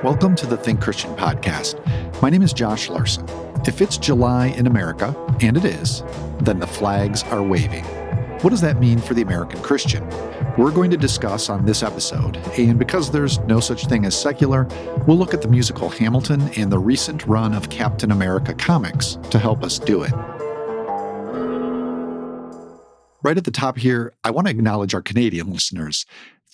Welcome to the Think Christian podcast. My name is Josh Larson. If it's July in America, and it is, then the flags are waving. What does that mean for the American Christian? We're going to discuss on this episode, and because there's no such thing as secular, we'll look at the musical Hamilton and the recent run of Captain America comics to help us do it. Right at the top here, I want to acknowledge our Canadian listeners.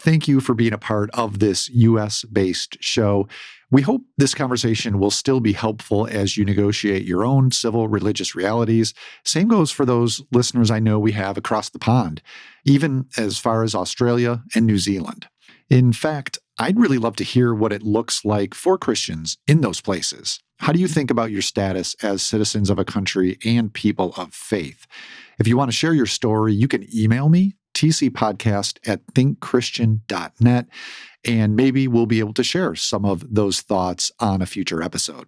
Thank you for being a part of this US-based show. We hope this conversation will still be helpful as you negotiate your own civil religious realities. Same goes for those listeners I know we have across the pond, even as far as Australia and New Zealand. In fact, I'd really love to hear what it looks like for Christians in those places. How do you think about your status as citizens of a country and people of faith? If you want to share your story, you can email me, tcpodcast@thinkchristian.net, and maybe we'll be able to share some of those thoughts on a future episode.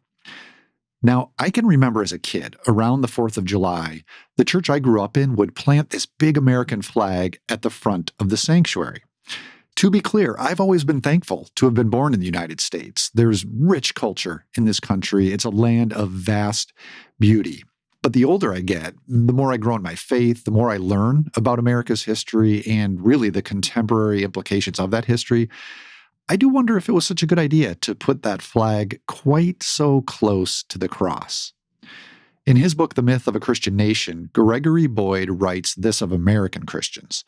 Now, I can remember as a kid, around the 4th of July, the church I grew up in would plant this big American flag at the front of the sanctuary. To be clear, I've always been thankful to have been born in the United States. There's rich culture in this country. It's a land of vast beauty. But the older I get, the more I grow in my faith, the more I learn about America's history and really the contemporary implications of that history. I do wonder if it was such a good idea to put that flag quite so close to the cross. In his book, The Myth of a Christian Nation, Gregory Boyd writes this of American Christians.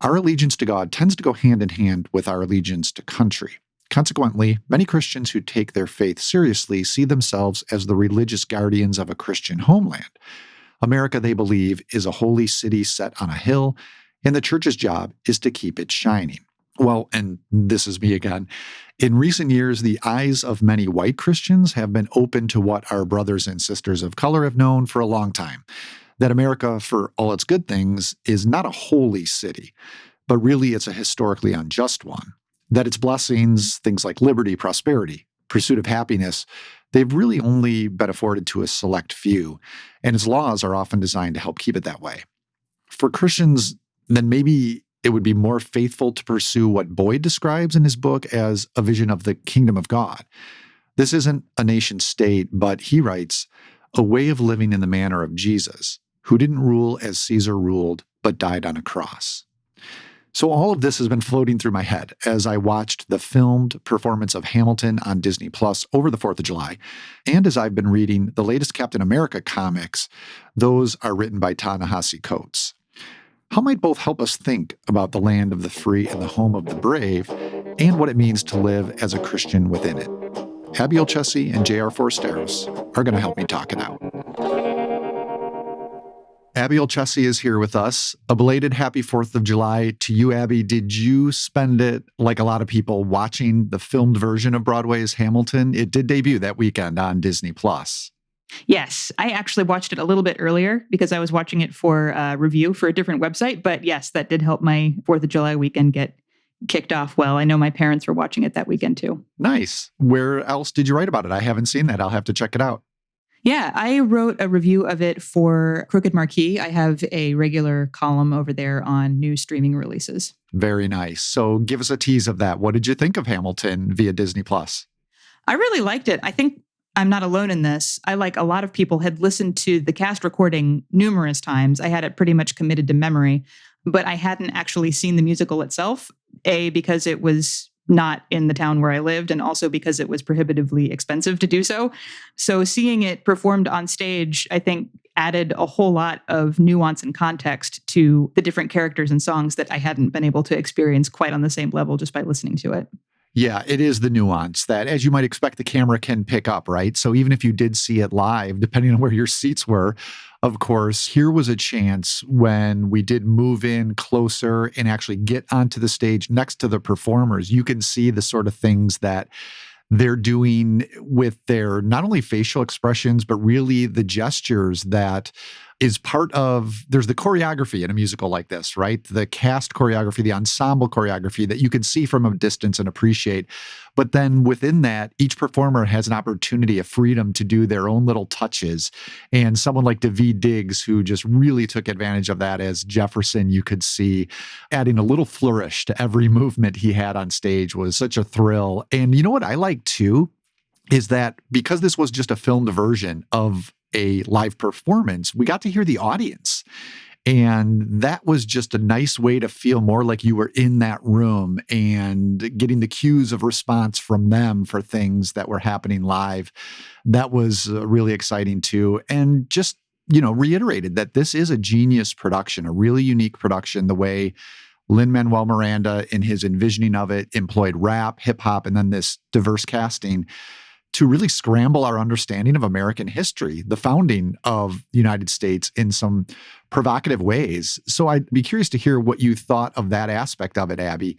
Our allegiance to God tends to go hand in hand with our allegiance to country. Consequently, many Christians who take their faith seriously see themselves as the religious guardians of a Christian homeland. America, they believe, is a holy city set on a hill, and the church's job is to keep it shining. Well, and this is me again. In recent years, the eyes of many white Christians have been open to what our brothers and sisters of color have known for a long time, that America, for all its good things, is not a holy city, but really it's a historically unjust one. That its blessings, things like liberty, prosperity, pursuit of happiness, they've really only been afforded to a select few, and its laws are often designed to help keep it that way. For Christians, then maybe it would be more faithful to pursue what Boyd describes in his book as a vision of the kingdom of God. This isn't a nation state, but he writes, a way of living in the manner of Jesus, who didn't rule as Caesar ruled, but died on a cross. So all of this has been floating through my head as I watched the filmed performance of Hamilton on Disney Plus over the 4th of July, and as I've been reading the latest Captain America comics. Those are written by Ta-Nehisi Coates. How might both help us think about the land of the free and the home of the brave, and what it means to live as a Christian within it? Abby Olcese and J.R. Foresteros are going to help me talk it out. Abby Olcese is here with us. A belated happy 4th of July to you, Abby. Did you spend it, like a lot of people, watching the filmed version of Broadway's Hamilton? It did debut that weekend on Disney Plus. Yes, I actually watched it a little bit earlier because I was watching it for a review for a different website. But yes, that did help my 4th of July weekend get kicked off well. I know my parents were watching it that weekend too. Nice. Where else did you write about it? I haven't seen that. I'll have to check it out. Yeah, I wrote a review of it for Crooked Marquee. I have a regular column over there on new streaming releases. Very nice. So give us a tease of that. What did you think of Hamilton via Disney Plus? I really liked it. I think I'm not alone in this. I, like a lot of people, had listened to the cast recording numerous times. I had it pretty much committed to memory, but I hadn't actually seen the musical itself, A, because it was not in the town where I lived, and also because it was prohibitively expensive to do so. So seeing it performed on stage, I think, added a whole lot of nuance and context to the different characters and songs that I hadn't been able to experience quite on the same level just by listening to it. Yeah, it is the nuance that, as you might expect, the camera can pick up, right? So even if you did see it live, depending on where your seats were, of course, here was a chance when we did move in closer and actually get onto the stage next to the performers. You can see the sort of things that they're doing with their not only facial expressions, but really the gestures that is part of, there's the choreography in a musical like this, right? The cast choreography, the ensemble choreography that you can see from a distance and appreciate. But then within that, each performer has an opportunity, a freedom to do their own little touches. And someone like Daveed Diggs, who just really took advantage of that as Jefferson, you could see adding a little flourish to every movement he had on stage, was such a thrill. And you know what I like too? Is that because this was just a filmed version of a live performance, we got to hear the audience. And that was just a nice way to feel more like you were in that room and getting the cues of response from them for things that were happening live. That was really exciting too. And just, reiterated that this is a genius production, a really unique production, the way Lin-Manuel Miranda, in his envisioning of it, employed rap, hip hop, and then this diverse casting to really scramble our understanding of American history, the founding of the United States, in some provocative ways. So I'd be curious to hear what you thought of that aspect of it, Abby.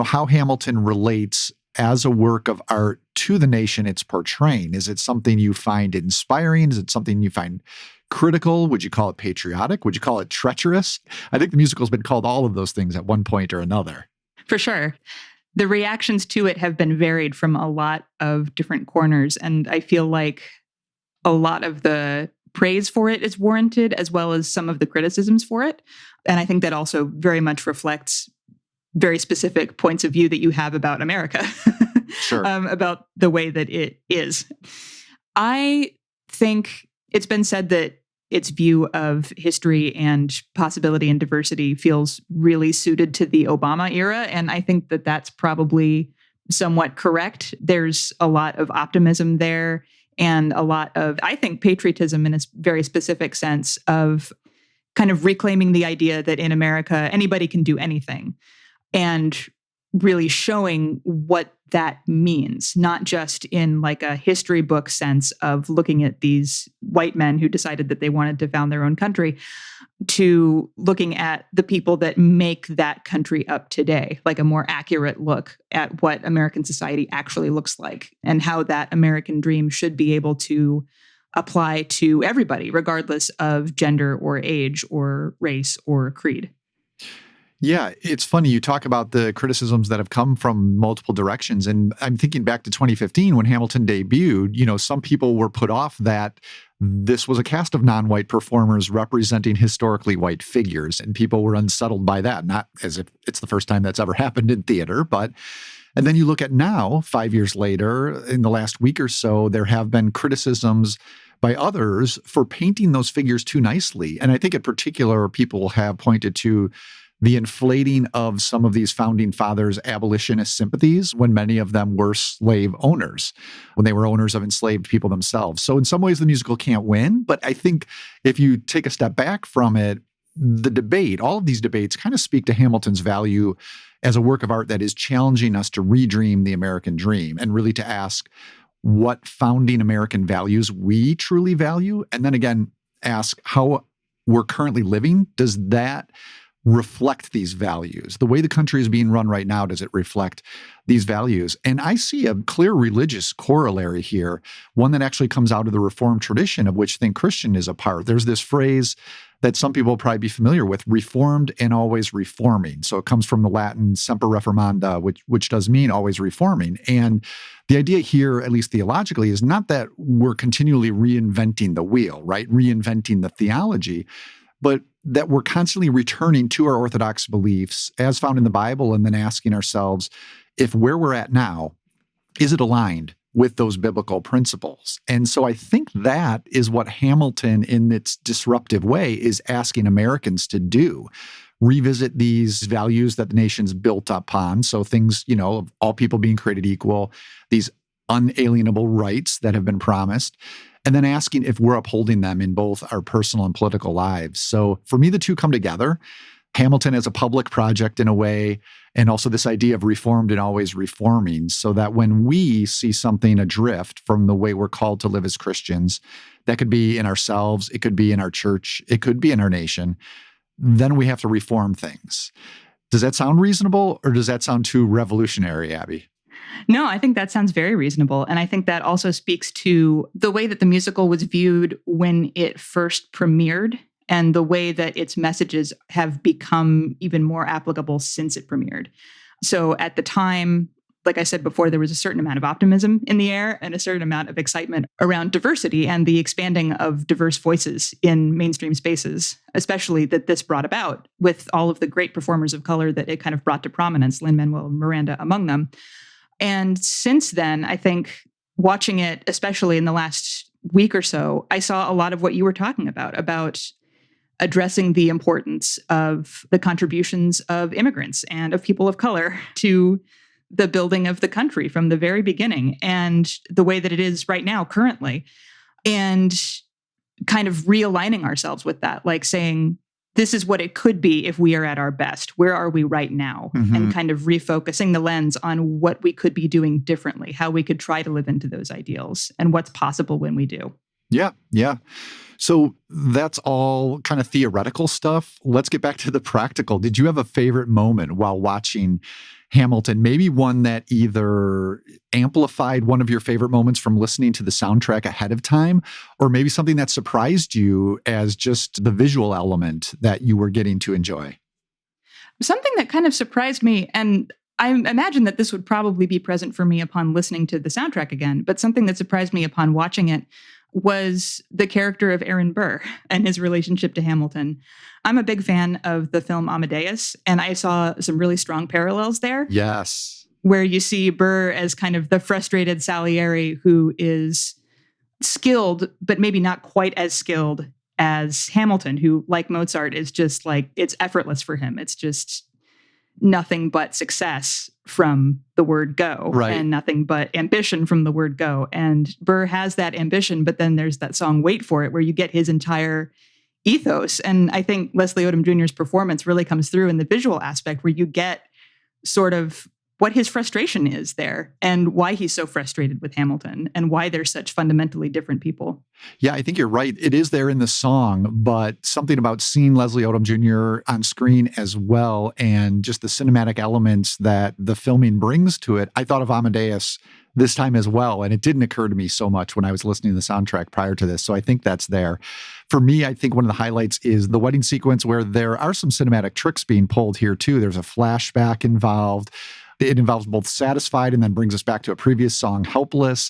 How Hamilton relates as a work of art to the nation it's portraying. Is it something you find inspiring? Is it something you find critical? Would you call it patriotic? Would you call it treacherous? I think the musical's been called all of those things at one point or another. For sure. The reactions to it have been varied from a lot of different corners. And I feel like a lot of the praise for it is warranted, as well as some of the criticisms for it. And I think that also very much reflects very specific points of view that you have about America, Sure. About the way that it is. I think it's been said that its view of history and possibility and diversity feels really suited to the Obama era. And I think that that's probably somewhat correct. There's a lot of optimism there and a lot of, I think, patriotism in a very specific sense of kind of reclaiming the idea that in America, anybody can do anything, and really showing what that means, not just in like a history book sense of looking at these white men who decided that they wanted to found their own country, to looking at the people that make that country up today, like a more accurate look at what American society actually looks like and how that American dream should be able to apply to everybody, regardless of gender or age or race or creed. Yeah, it's funny. You talk about the criticisms that have come from multiple directions. And I'm thinking back to 2015 when Hamilton debuted, some people were put off that this was a cast of non-white performers representing historically white figures. And people were unsettled by that, not as if it's the first time that's ever happened in theater, but. And then you look at now, 5 years later, in the last week or so, there have been criticisms by others for painting those figures too nicely. And I think in particular, people have pointed to the inflating of some of these founding fathers' abolitionist sympathies when many of them were slave owners, when they were owners of enslaved people themselves. So in some ways, the musical can't win. But I think if you take a step back from it, the debate, all of these debates kind of speak to Hamilton's value as a work of art that is challenging us to redream the American dream and really to ask what founding American values we truly value. And then again, ask how we're currently living. Does that reflect these values? The way the country is being run right now, does it reflect these values? And I see a clear religious corollary here, one that actually comes out of the Reformed tradition, of which Think Christian is a part. There's this phrase that some people will probably be familiar with, reformed and always reforming. So it comes from the Latin semper reformanda, which does mean always reforming. And the idea here, at least theologically, is not that we're continually reinventing the wheel, right? Reinventing the theology, but that we're constantly returning to our orthodox beliefs as found in the Bible and then asking ourselves if where we're at now, is it aligned with those biblical principles? And so I think that is what Hamilton, in its disruptive way, is asking Americans to do. Revisit these values that the nation's built upon. So things, of all people being created equal, these unalienable rights that have been promised, and then asking if we're upholding them in both our personal and political lives. So for me, the two come together. Hamilton as a public project in a way, and also this idea of reformed and always reforming, so that when we see something adrift from the way we're called to live as Christians, that could be in ourselves, it could be in our church, it could be in our nation, then we have to reform things. Does that sound reasonable, or does that sound too revolutionary, Abby? No, I think that sounds very reasonable. And I think that also speaks to the way that the musical was viewed when it first premiered. and the way that its messages have become even more applicable since it premiered. So at the time, like I said before, there was a certain amount of optimism in the air and a certain amount of excitement around diversity and the expanding of diverse voices in mainstream spaces, especially that this brought about with all of the great performers of color that it kind of brought to prominence, Lin-Manuel Miranda among them. And since then, I think watching it, especially in the last week or so, I saw a lot of what you were talking about addressing the importance of the contributions of immigrants and of people of color to the building of the country from the very beginning and the way that it is right now, currently, and kind of realigning ourselves with that, like saying, this is what it could be if we are at our best. Where are we right now? Mm-hmm. And kind of refocusing the lens on what we could be doing differently, how we could try to live into those ideals, and what's possible when we do. Yeah, yeah. So that's all kind of theoretical stuff. Let's get back to the practical. Did you have a favorite moment while watching Hamilton? Maybe one that either amplified one of your favorite moments from listening to the soundtrack ahead of time, or maybe something that surprised you as just the visual element that you were getting to enjoy? Something that kind of surprised me, and I imagine that this would probably be present for me upon listening to the soundtrack again, but something that surprised me upon watching it was the character of Aaron Burr and his relationship to Hamilton. I'm a big fan of the film Amadeus, and I saw some really strong parallels there. Yes. Where you see Burr as kind of the frustrated Salieri who is skilled, but maybe not quite as skilled as Hamilton, who, like Mozart, is just like, it's effortless for him. It's just nothing but success from the word go, right, and nothing but ambition from the word go. And Burr has that ambition, but then there's that song Wait For It, where you get his entire ethos. And I think Leslie Odom Jr.'s performance really comes through in the visual aspect, where you get sort of what his frustration is there and why he's so frustrated with Hamilton and why they're such fundamentally different people. Yeah, I think you're right. It is there in the song, but something about seeing Leslie Odom Jr. on screen as well, and just the cinematic elements that the filming brings to it. I thought of Amadeus this time as well, and it didn't occur to me so much when I was listening to the soundtrack prior to this. So I think that's there. For me, I think one of the highlights is the wedding sequence, where there are some cinematic tricks being pulled here too. There's a flashback involved. It involves both Satisfied and then brings us back to a previous song, Helpless.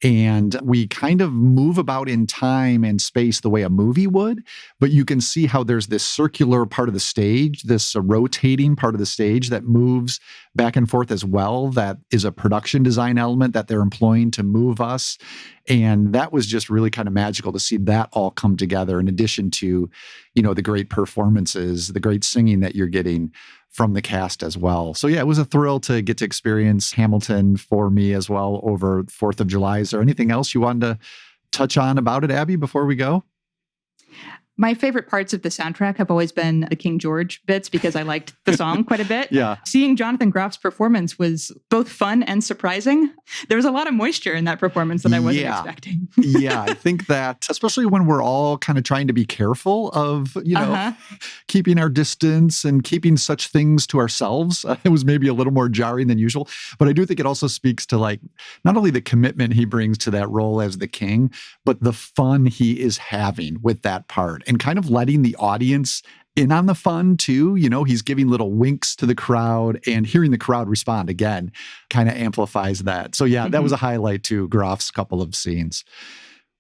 And we kind of move about in time and space the way a movie would, but you can see how there's this circular part of the stage, this rotating part of the stage that moves back and forth as well. That is a production design element that they're employing to move us. And that was just really kind of magical to see that all come together, in addition to, the great performances, the great singing that you're getting from the cast as well. So yeah, it was a thrill to get to experience Hamilton for me as well over 4th of July. Is there anything else you wanted to touch on about it, Abby, before we go? My favorite parts of the soundtrack have always been the King George bits, because I liked the song quite a bit. Yeah. Seeing Jonathan Groff's performance was both fun and surprising. There was a lot of moisture in that performance that I wasn't expecting. Yeah, I think that, especially when we're all kind of trying to be careful of, keeping our distance and keeping such things to ourselves, it was maybe a little more jarring than usual. But I do think it also speaks to, like, not only the commitment he brings to that role as the king, but the fun he is having with that part, and kind of letting the audience in on the fun too. He's giving little winks to the crowd, and hearing the crowd respond again kind of amplifies that. So yeah, that was a highlight to Groff's couple of scenes.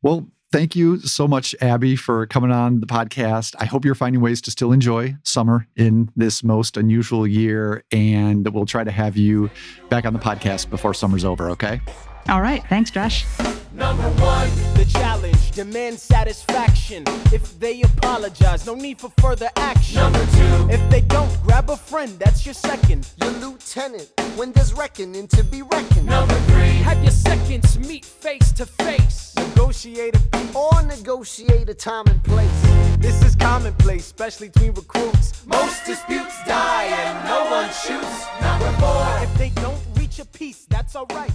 Well, thank you so much, Abby, for coming on the podcast. I hope you're finding ways to still enjoy summer in this most unusual year, and we'll try to have you back on the podcast before summer's over, okay? All right. Thanks, Josh. Number one, the challenge, demand satisfaction. If they apologize, no need for further action. Number two, if they don't, grab a friend, that's your second. Your lieutenant, when there's reckoning to be reckoned. Number three, have your seconds meet face to face. Negotiate or negotiate a time and place. This is commonplace, especially between recruits. Most disputes die and no one shoots. Number four, if they don't reach a peace, that's alright.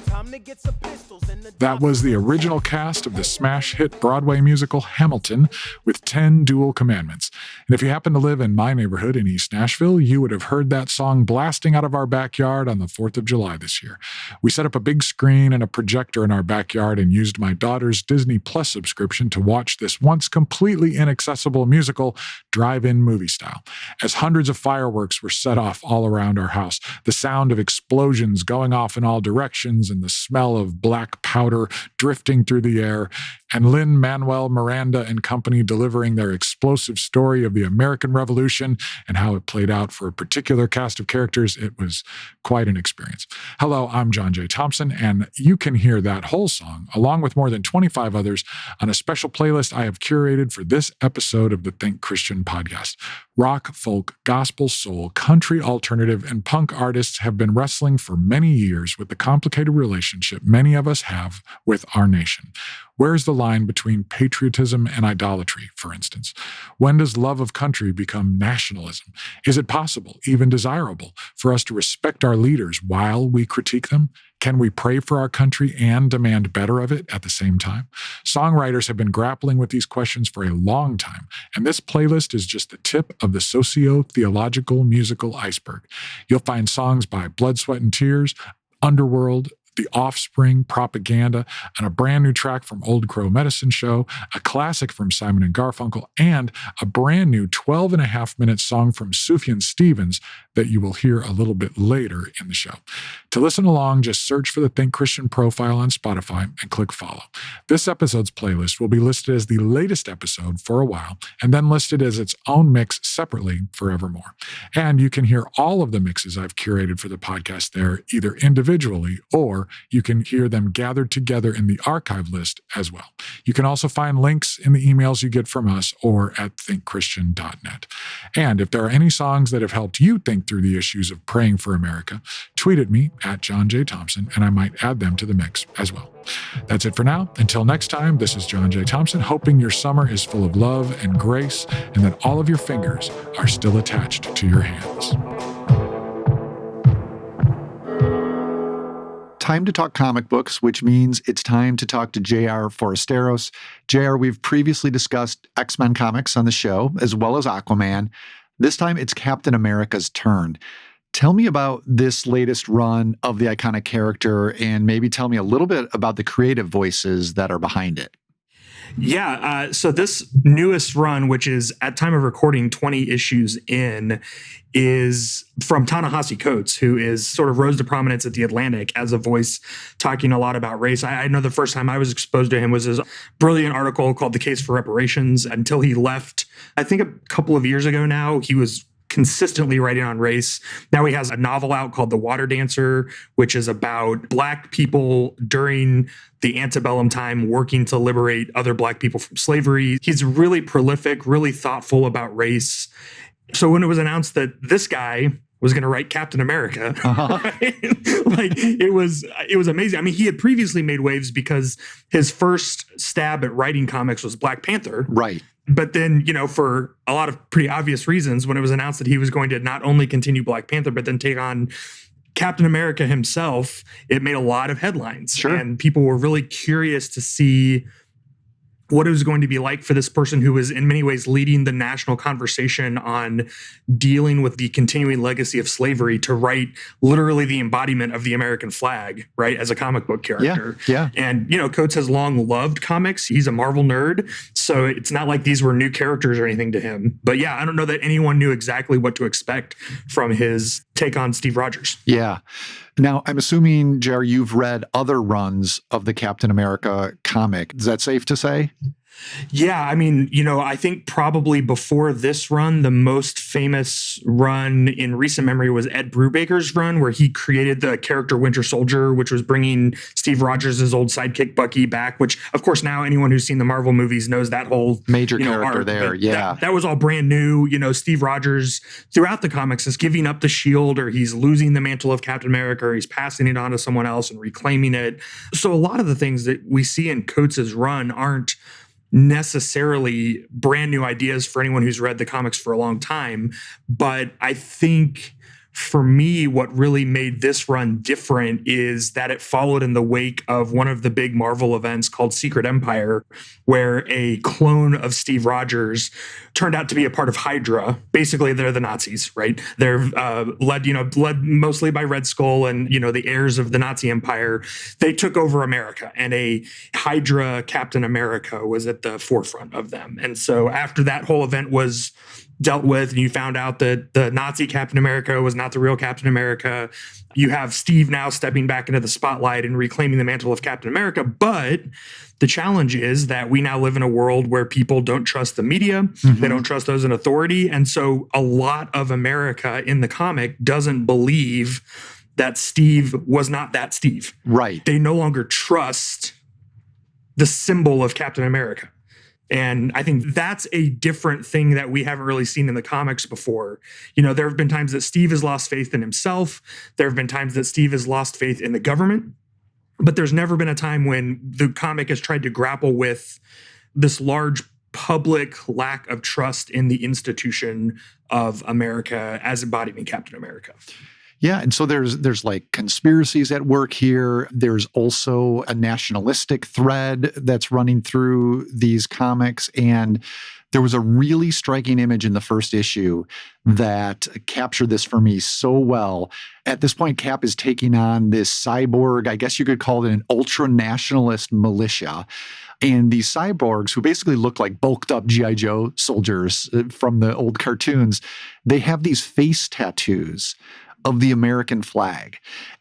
Time to get some pistols and That was the original cast of the smash hit Broadway musical Hamilton with 10 dual commandments. And if you happen to live in my neighborhood in East Nashville, you would have heard that song blasting out of our backyard on the 4th of July this year. We set up a big screen and a projector in our backyard and used my daughter's Disney Plus subscription to watch this once completely inaccessible musical drive-in movie style. As hundreds of fireworks were set off all around our house, the sound of explosions going off in all directions and the smell of black powder drifting through the air, and Lin-Manuel Miranda and company delivering their explosive story of the American Revolution and how it played out for a particular cast of characters, it was quite an experience. Hello, I'm John J. Thompson, and you can hear that whole song, along with more than 25 others, on a special playlist I have curated for this episode of the Think Christian podcast. Rock, folk, gospel, soul, country, alternative, and punk artists have been wrestling for many years with the complicated relationship many of us have with our nation. Where's the line between patriotism and idolatry, for instance? When does love of country become nationalism? Is it possible, even desirable, for us to respect our leaders while we critique them? Can we pray for our country and demand better of it at the same time? Songwriters have been grappling with these questions for a long time, and this playlist is just the tip of the socio-theological musical iceberg. You'll find songs by Blood, Sweat, and Tears, Underworld, The Offspring, Propaganda, and a brand new track from Old Crow Medicine Show, a classic from Simon and Garfunkel, and a brand new 12.5-minute song from Sufjan Stevens that you will hear a little bit later in the show. To listen along, just search for the Think Christian profile on Spotify and click follow. This episode's playlist will be listed as the latest episode for a while, and then listed as its own mix separately forevermore. And you can hear all of the mixes I've curated for the podcast there, either individually or you can hear them gathered together in the archive list as well. You can also find links in the emails you get from us or at thinkchristian.net. And if there are any songs that have helped you think through the issues of praying for America, tweet at me at John J. Thompson, and I might add them to the mix as well. That's it for now. Until next time, this is John J. Thompson, hoping your summer is full of love and grace and that all of your fingers are still attached to your hands. Time to talk comic books, which means it's time to talk to J.R. Forasteros. J.R., we've previously discussed X-Men comics on the show, as well as Aquaman. This time, it's Captain America's turn. Tell me about this latest run of the iconic character, and maybe tell me a little bit about the creative voices that are behind it. Yeah, so this newest run, which is at time of recording 20 issues in, is from Ta-Nehisi Coates, who is sort of rose to prominence at The Atlantic as a voice talking a lot about race. I know the first time I was exposed to him was his brilliant article called The Case for Reparations. Until he left, I think a couple of years ago now, he was consistently writing on race. Now he has a novel out called The Water Dancer, which is about Black people during the antebellum time working to liberate other Black people from slavery. He's really prolific, really thoughtful about race. So when it was announced that this guy was going to write Captain America, right? Like it was amazing. I mean, he had previously made waves because his first stab at writing comics was Black Panther. Right. But then, for a lot of pretty obvious reasons, when it was announced that he was going to not only continue Black Panther, but then take on Captain America himself, it made a lot of headlines. Sure. And people were really curious to see what it was going to be like for this person who was in many ways leading the national conversation on dealing with the continuing legacy of slavery to write literally the embodiment of the American flag, right, as a comic book character. Yeah. And, Coates has long loved comics. He's a Marvel nerd. So it's not like these were new characters or anything to him. But yeah, I don't know that anyone knew exactly what to expect from his take on Steve Rogers. Yeah. Now, I'm assuming, Jerry, you've read other runs of the Captain America comic. Is that safe to say? Yeah, I mean, I think probably before this run, the most famous run in recent memory was Ed Brubaker's run, where he created the character Winter Soldier, which was bringing Steve Rogers' old sidekick Bucky back, which, of course, now anyone who's seen the Marvel movies knows that whole major character arc. there. Yeah. That was all brand new. Steve Rogers throughout the comics is giving up the shield, or he's losing the mantle of Captain America, or he's passing it on to someone else and reclaiming it. So a lot of the things that we see in Coates' run aren't necessarily brand new ideas for anyone who's read the comics for a long time. But I think for me, what really made this run different is that it followed in the wake of one of the big Marvel events called Secret Empire, where a clone of Steve Rogers turned out to be a part of Hydra. Basically, they're the Nazis, right? They're led mostly by Red Skull and, the heirs of the Nazi Empire. They took over America, and a Hydra Captain America was at the forefront of them. And so after that whole event was dealt with, and you found out that the Nazi Captain America was not the real Captain America, you have Steve now stepping back into the spotlight and reclaiming the mantle of Captain America. But the challenge is that we now live in a world where people don't trust the media. They don't trust those in authority. And so a lot of America in the comic doesn't believe that Steve was not that Steve. Right. They no longer trust the symbol of Captain America. And I think that's a different thing that we haven't really seen in the comics before. There have been times that Steve has lost faith in himself. There have been times that Steve has lost faith in the government. But there's never been a time when the comic has tried to grapple with this large public lack of trust in the institution of America as embodied in Captain America. Yeah, and so there's like conspiracies at work here. There's also a nationalistic thread that's running through these comics. And there was a really striking image in the first issue that captured this for me so well. At this point, Cap is taking on this cyborg, I guess you could call it an ultra-nationalist militia. And these cyborgs, who basically look like bulked up G.I. Joe soldiers from the old cartoons, they have these face tattoos of the American flag.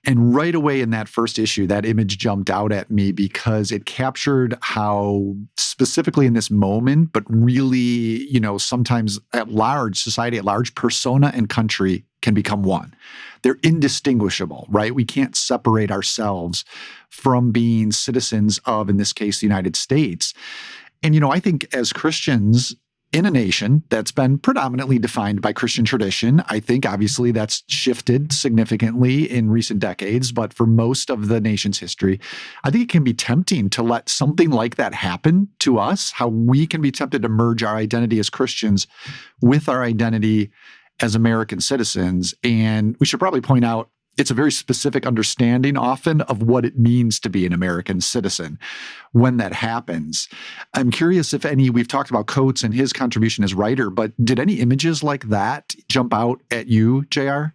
And right away in that first issue, that image jumped out at me because it captured how specifically in this moment, but really, sometimes at large, society at large, persona and country can become one. They're indistinguishable, right? We can't separate ourselves from being citizens of, in this case, the United States. And, I think as Christians, in a nation that's been predominantly defined by Christian tradition, I think obviously that's shifted significantly in recent decades, but for most of the nation's history, I think it can be tempting to let something like that happen to us, how we can be tempted to merge our identity as Christians with our identity as American citizens. And we should probably point out, it's a very specific understanding often of what it means to be an American citizen when that happens. I'm curious if we've talked about Coates and his contribution as writer, but did any images like that jump out at you, JR?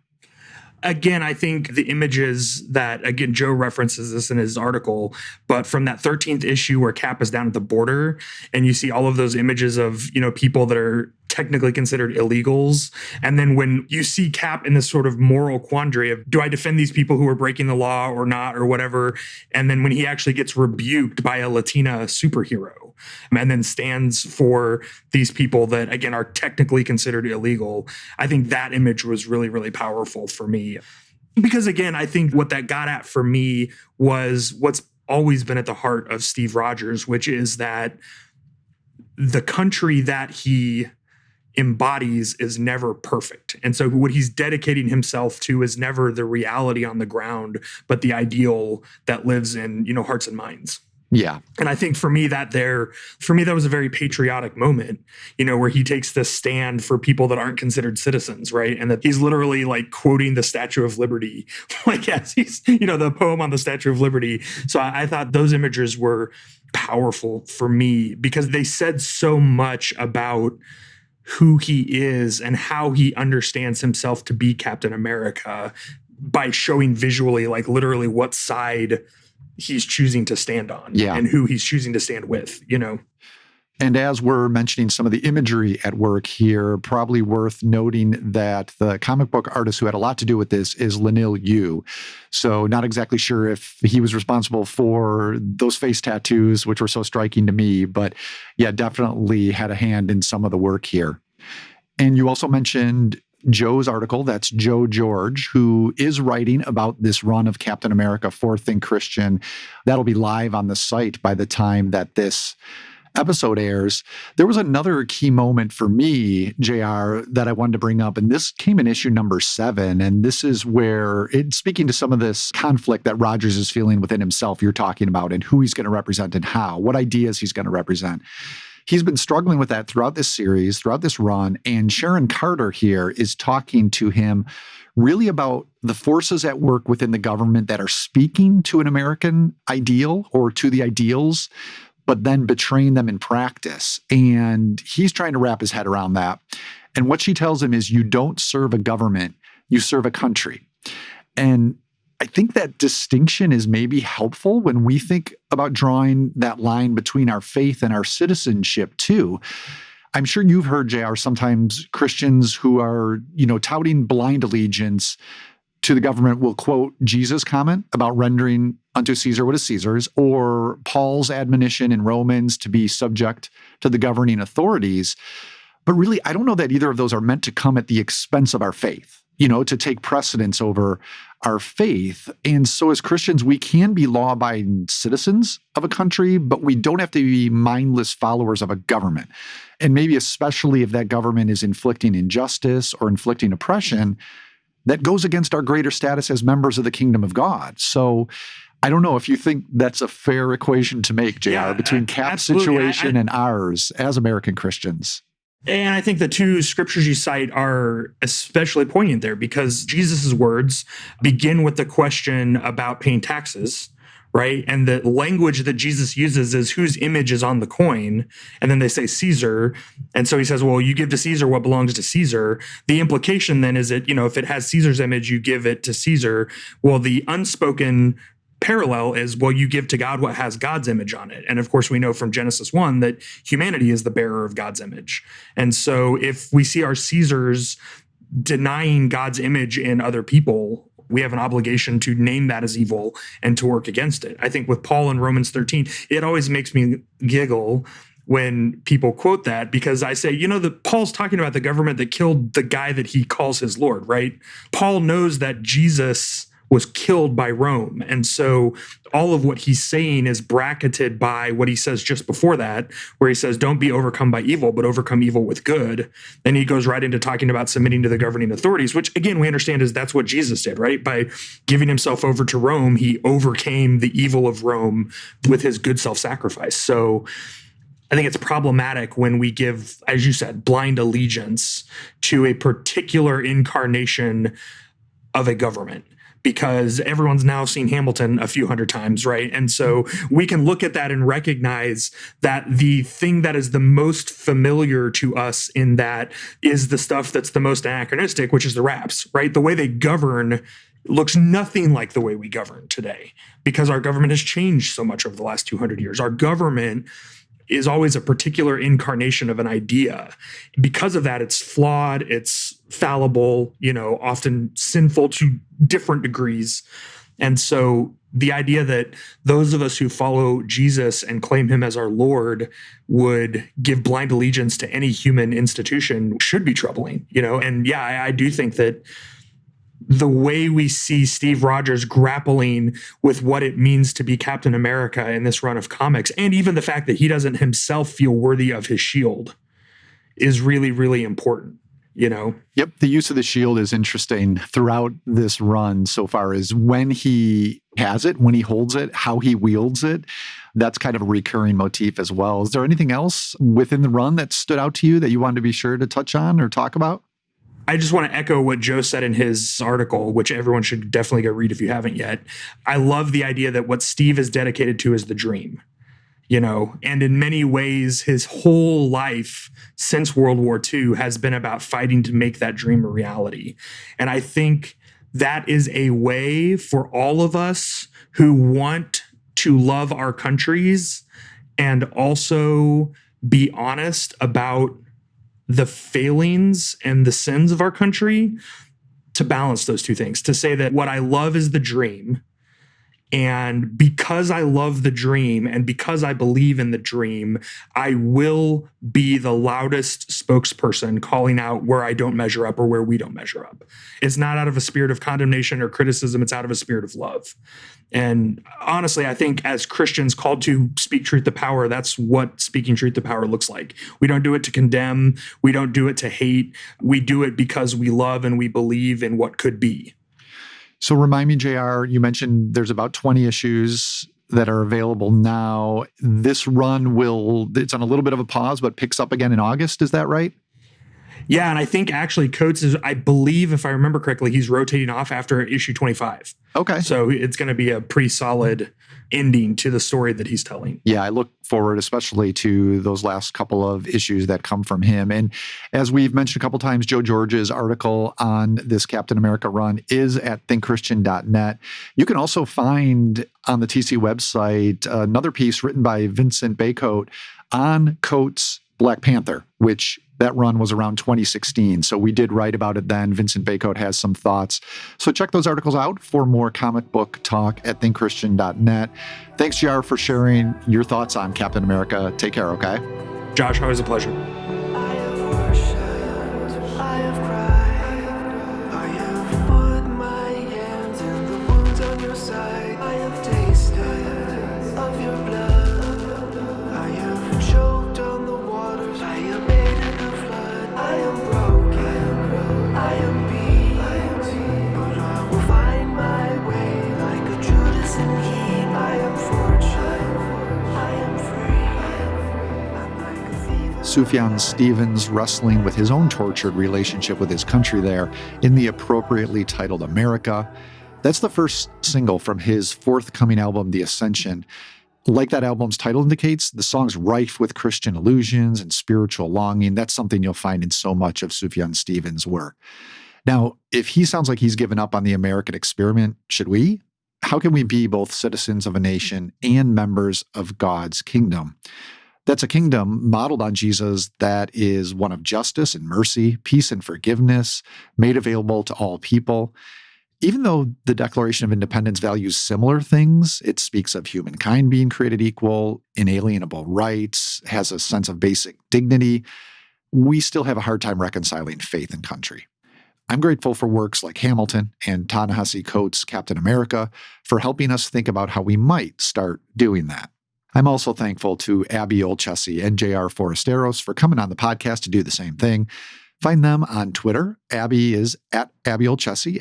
Again, I think the images that, Joe references this in his article, but from that 13th issue where Cap is down at the border and you see all of those images of, people that are technically considered illegals. And then when you see Cap in this sort of moral quandary of, do I defend these people who are breaking the law or not or whatever? And then when he actually gets rebuked by a Latina superhero and then stands for these people that, again, are technically considered illegal, I think that image was really, really powerful for me. Because, again, I think what that got at for me was what's always been at the heart of Steve Rogers, which is that the country that he embodies is never perfect. And so what he's dedicating himself to is never the reality on the ground, but the ideal that lives in, hearts and minds. Yeah. And I think for me, that was a very patriotic moment, where he takes this stand for people that aren't considered citizens, right? And that he's literally like quoting the Statue of Liberty, like as he's, the poem on the Statue of Liberty. So I thought those images were powerful for me because they said so much about who he is and how he understands himself to be Captain America by showing visually, like literally what side he's choosing to stand on and who he's choosing to stand with, And as we're mentioning some of the imagery at work here, probably worth noting that the comic book artist who had a lot to do with this is Lanil Yu. So not exactly sure if he was responsible for those face tattoos, which were so striking to me, but yeah, definitely had a hand in some of the work here. And you also mentioned Joe's article. That's Joe George, who is writing about this run of Captain America for Think Christian. That'll be live on the site by the time that this episode airs. There was another key moment for me, JR, that I wanted to bring up, and this came in issue number 7, and this is where it's speaking to some of this conflict that Rogers is feeling within himself you're talking about and who he's going to represent and how, what ideas he's going to represent. he's been struggling with that throughout this series, throughout this run. And Sharon Carter here is talking to him really about the forces at work within the government that are speaking to an American ideal or to the ideals, but then betraying them in practice. And he's trying to wrap his head around that. And what she tells him is, you don't serve a government, you serve a country. And I think that distinction is maybe helpful when we think about drawing that line between our faith and our citizenship too. I'm sure you've heard, JR, sometimes Christians who are, touting blind allegiance to the government will quote Jesus' comment about rendering unto Caesar what is Caesar's, or Paul's admonition in Romans to be subject to the governing authorities. But really, I don't know that either of those are meant to come at the expense of our faith, to take precedence over our faith. And so as Christians, we can be law-abiding citizens of a country, but we don't have to be mindless followers of a government. And maybe especially if that government is inflicting injustice or inflicting oppression, that goes against our greater status as members of the kingdom of God. So I don't know if you think that's a fair equation to make, JR, between Cap's situation and ours as American Christians. And I think the two scriptures you cite are especially poignant there, because Jesus' words begin with the question about paying taxes, right? And the language that Jesus uses is whose image is on the coin. And then they say Caesar. And so he says, well, you give to Caesar what belongs to Caesar. The implication then is that, if it has Caesar's image, you give it to Caesar. Well, the unspoken parallel is, well, you give to God what has God's image on it. And of course, we know from Genesis 1 that humanity is the bearer of God's image. And so if we see our Caesars denying God's image in other people, we have an obligation to name that as evil and to work against it. I think with Paul in Romans 13, it always makes me giggle when people quote that, because I say, that Paul's talking about the government that killed the guy that he calls his Lord, right? Paul knows that Jesus was killed by Rome. And so all of what he's saying is bracketed by what he says just before that, where he says, don't be overcome by evil, but overcome evil with good. Then he goes right into talking about submitting to the governing authorities, which again, we understand is that's what Jesus did, right? By giving himself over to Rome, he overcame the evil of Rome with his good self-sacrifice. So I think it's problematic when we give, as you said, blind allegiance to a particular incarnation of a government, because everyone's now seen Hamilton a few hundred times, right? And so we can look at that and recognize that the thing that is the most familiar to us in that is the stuff that's the most anachronistic, which is the raps, right? The way they govern looks nothing like the way we govern today, because our government has changed so much over the last 200 years. Our government is always a particular incarnation of an idea. Because of that, it's flawed, it's fallible, often sinful to different degrees. And so the idea that those of us who follow Jesus and claim him as our Lord would give blind allegiance to any human institution should be troubling, And I do think that the way we see Steve Rogers grappling with what it means to be Captain America in this run of comics, and even the fact that he doesn't himself feel worthy of his shield, is really, really important, Yep. The use of the shield is interesting throughout this run so far, is when he has it, when he holds it, how he wields it. That's kind of a recurring motif as well. Is there anything else within the run that stood out to you that you wanted to be sure to touch on or talk about? I just want to echo what Joe said in his article, which everyone should definitely go read if you haven't yet. I love the idea that what Steve is dedicated to is the dream, and in many ways, his whole life since World War II has been about fighting to make that dream a reality. And I think that is a way for all of us who want to love our countries and also be honest about the failings and the sins of our country, to balance those two things, to say that what I love is the dream. And because I love the dream and because I believe in the dream, I will be the loudest spokesperson calling out where I don't measure up or where we don't measure up. It's not out of a spirit of condemnation or criticism. It's out of a spirit of love. And honestly, I think as Christians called to speak truth to power, that's what speaking truth to power looks like. We don't do it to condemn. We don't do it to hate. We do it because we love and we believe in what could be. So remind me, JR, you mentioned there's about 20 issues that are available now. This run it's on a little bit of a pause, but picks up again in August. Is that right? Yeah, and I think actually Coates is, I believe, if I remember correctly, he's rotating off after issue 25. Okay. So it's going to be a pretty solid ending to the story that he's telling. Yeah, I look forward especially to those last couple of issues that come from him. And as we've mentioned a couple times, Joe George's article on this Captain America run is at thinkchristian.net. You can also find on the TC website another piece written by Vincent Baycoat on Coates' Black Panther, which that run was around 2016. So we did write about it then. Vincent Baycoat has some thoughts. So check those articles out for more comic book talk at thinkchristian.net. Thanks, JR, for sharing your thoughts on Captain America. Take care, okay? Josh, always a pleasure. I have worshipped, I have cried, I have put my hands in the wounds on your side, I have tasted of your blood, I have choked on the waters, I am made in the flood, I am broken, I am beat, but I will find my way like a Judas in heat, I am fortunate, I am free, I'm like a thief. Sufjan Stevens wrestling with his own tortured relationship with his country there in the appropriately titled America. That's the first single from his forthcoming album, The Ascension. Like that album's title indicates, the song's rife with Christian allusions and spiritual longing. That's something you'll find in so much of Sufjan Stevens' work. Now, if he sounds like he's given up on the American experiment, should we? How can we be both citizens of a nation and members of God's kingdom? That's a kingdom modeled on Jesus that is one of justice and mercy, peace and forgiveness, made available to all people. Even though the Declaration of Independence values similar things, it speaks of humankind being created equal, inalienable rights, has a sense of basic dignity, we still have a hard time reconciling faith and country. I'm grateful for works like Hamilton and Ta-Nehisi Coates' Captain America for helping us think about how we might start doing that. I'm also thankful to Abby Olchesi and JR Forasteros for coming on the podcast to do the same thing. Find them on Twitter. Abby is at Abby Olchesi,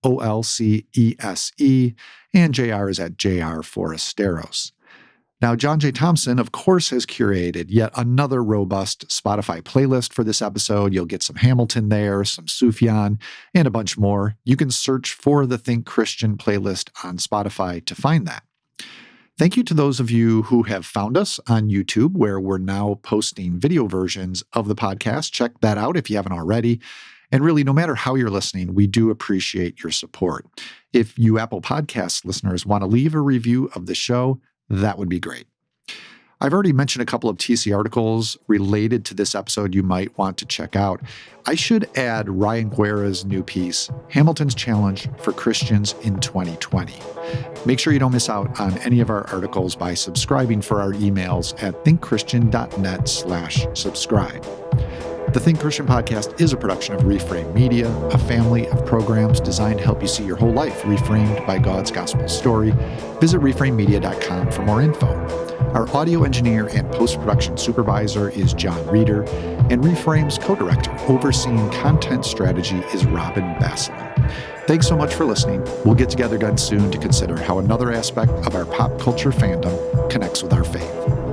ABBYOLCESE, and JR is at JR Forasteros. Now, John J. Thompson, of course, has curated yet another robust Spotify playlist for this episode. You'll get some Hamilton there, some Sufjan, and a bunch more. You can search for the Think Christian playlist on Spotify to find that. Thank you to those of you who have found us on YouTube, where we're now posting video versions of the podcast. Check that out if you haven't already. And really, no matter how you're listening, we do appreciate your support. If you Apple Podcasts listeners want to leave a review of the show, that would be great. I've already mentioned a couple of TC articles related to this episode you might want to check out. I should add Ryan Guerra's new piece, Hamilton's Challenge for Christians in 2020. Make sure you don't miss out on any of our articles by subscribing for our emails at thinkchristian.net/subscribe. The Think Christian podcast is a production of Reframe Media, a family of programs designed to help you see your whole life reframed by God's gospel story. Visit reframemedia.com for more info. Our audio engineer and post-production supervisor is John Reeder, and Reframe's co-director overseeing content strategy is Robin Basselin. Thanks so much for listening. We'll get together again soon to consider how another aspect of our pop culture fandom connects with our faith.